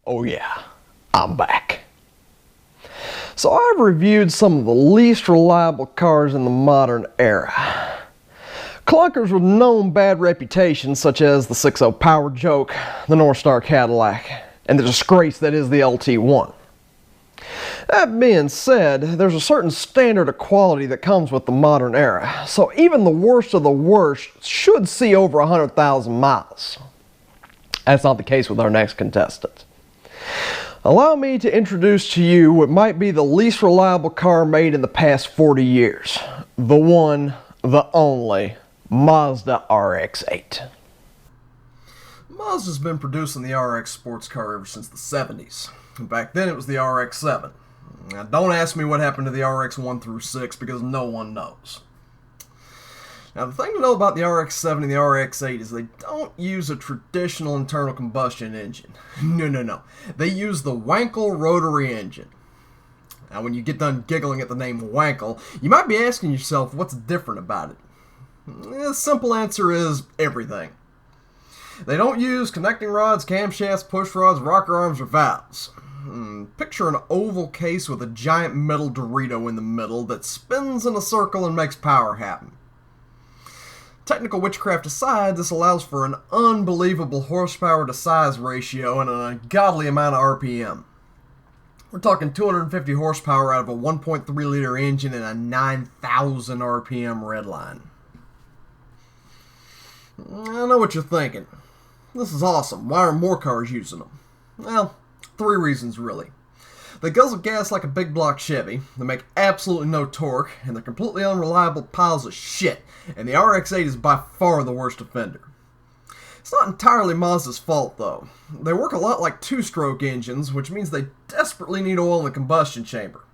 Oh yeah, I'm back. So I've reviewed some of the least reliable cars in the modern era. Clunkers with known bad reputations such as the 6.0 Power Joke, the North Star Cadillac, and the disgrace that is the LT1. That being said, there's a certain standard of quality that comes with the modern era, so even the worst of the worst should see over 100,000 miles. That's not the case with our next contestant. Allow me to introduce to you what might be the least reliable car made in the past 40 years. The one, the only, Mazda RX8. Mazda's been producing the RX sports car ever since the 70s. Back then it was the RX7. Now don't ask me what happened to the RX1 through 6 because no one knows. Now the thing to know about the RX7 and the RX8 is they don't use a traditional internal combustion engine. No. They use the Wankel rotary engine. Now when you get done giggling at the name Wankel, you might be asking yourself what's different about it. The simple answer is everything. They don't use connecting rods, camshafts, push rods, rocker arms, or valves. Picture an oval case with a giant metal Dorito in the middle that spins in a circle and makes power happen. Technical witchcraft aside, this allows for an unbelievable horsepower to size ratio and an ungodly amount of RPM. We're talking 250 horsepower out of a 1.3 liter engine and a 9,000 RPM redline. I know what you're thinking. This is awesome. Why are more cars using them? Well, 3 reasons really. They guzzle gas like a big block Chevy, they make absolutely no torque, and they're completely unreliable piles of shit, and the RX-8 is by far the worst offender. It's not entirely Mazda's fault though. They work a lot like 2-stroke engines, which means they desperately need oil in the combustion chamber.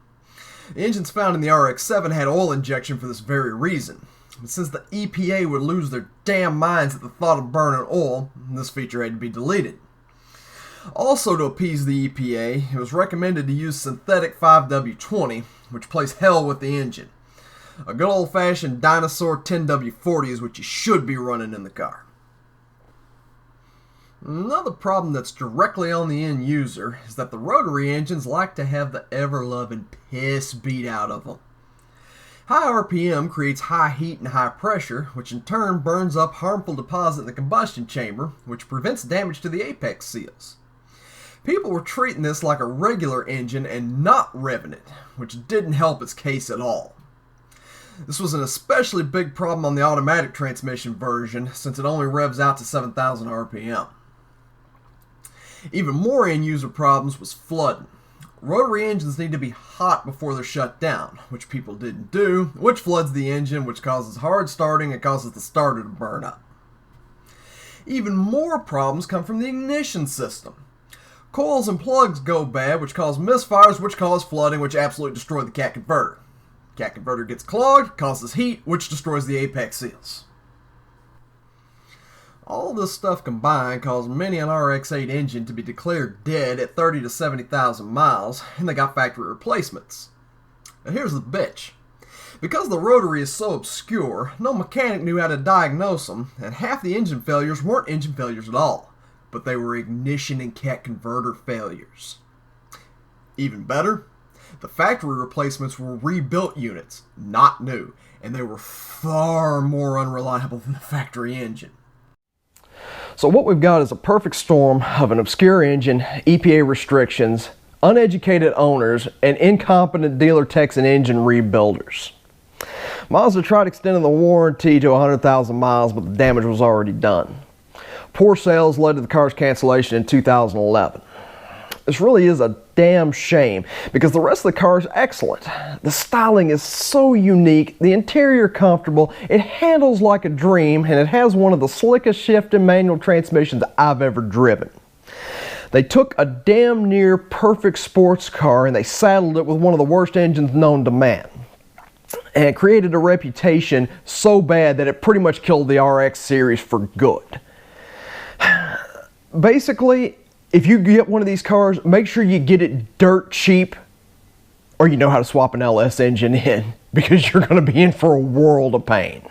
The engines found in the RX-7 had oil injection for this very reason. But since the EPA would lose their damn minds at the thought of burning oil, this feature had to be deleted. Also, to appease the EPA, it was recommended to use synthetic 5W20, which plays hell with the engine. A good old-fashioned dinosaur 10W40 is what you should be running in the car. Another problem that's directly on the end user is that the rotary engines like to have the ever-loving piss beat out of them. High RPM creates high heat and high pressure, which in turn burns up harmful deposit in the combustion chamber, which prevents damage to the apex seals. People were treating this like a regular engine and not revving it, which didn't help its case at all. This was an especially big problem on the automatic transmission version, since it only revs out to 7,000 RPM. Even more end-user problems was flooding. Rotary engines need to be hot before they're shut down, which people didn't do, which floods the engine, which causes hard starting and causes the starter to burn up. Even more problems come from the ignition system. Coils and plugs go bad, which cause misfires, which cause flooding, which absolutely destroy the cat converter. Cat converter gets clogged, causes heat, which destroys the apex seals. All this stuff combined caused many an RX-8 engine to be declared dead at 30 to 70,000 miles, and they got factory replacements. Now here's the bitch. Because the rotary is so obscure, no mechanic knew how to diagnose them, and half the engine failures weren't engine failures at all, but they were ignition and cat converter failures. Even better, the factory replacements were rebuilt units, not new, and they were far more unreliable than the factory engine. So what we've got is a perfect storm of an obscure engine, EPA restrictions, uneducated owners, and incompetent dealer techs and engine rebuilders. Mazda tried extending the warranty to 100,000 miles, but the damage was already done. Poor sales led to the car's cancellation in 2011. This really is a damn shame because the rest of the car is excellent. The styling is so unique, the interior comfortable, it handles like a dream, and it has one of the slickest shifting manual transmissions I've ever driven. They took a damn near perfect sports car and they saddled it with one of the worst engines known to man. And it created a reputation so bad that it pretty much killed the RX series for good. Basically, if you get one of these cars, make sure you get it dirt cheap or you know how to swap an LS engine in because you're going to be in for a world of pain.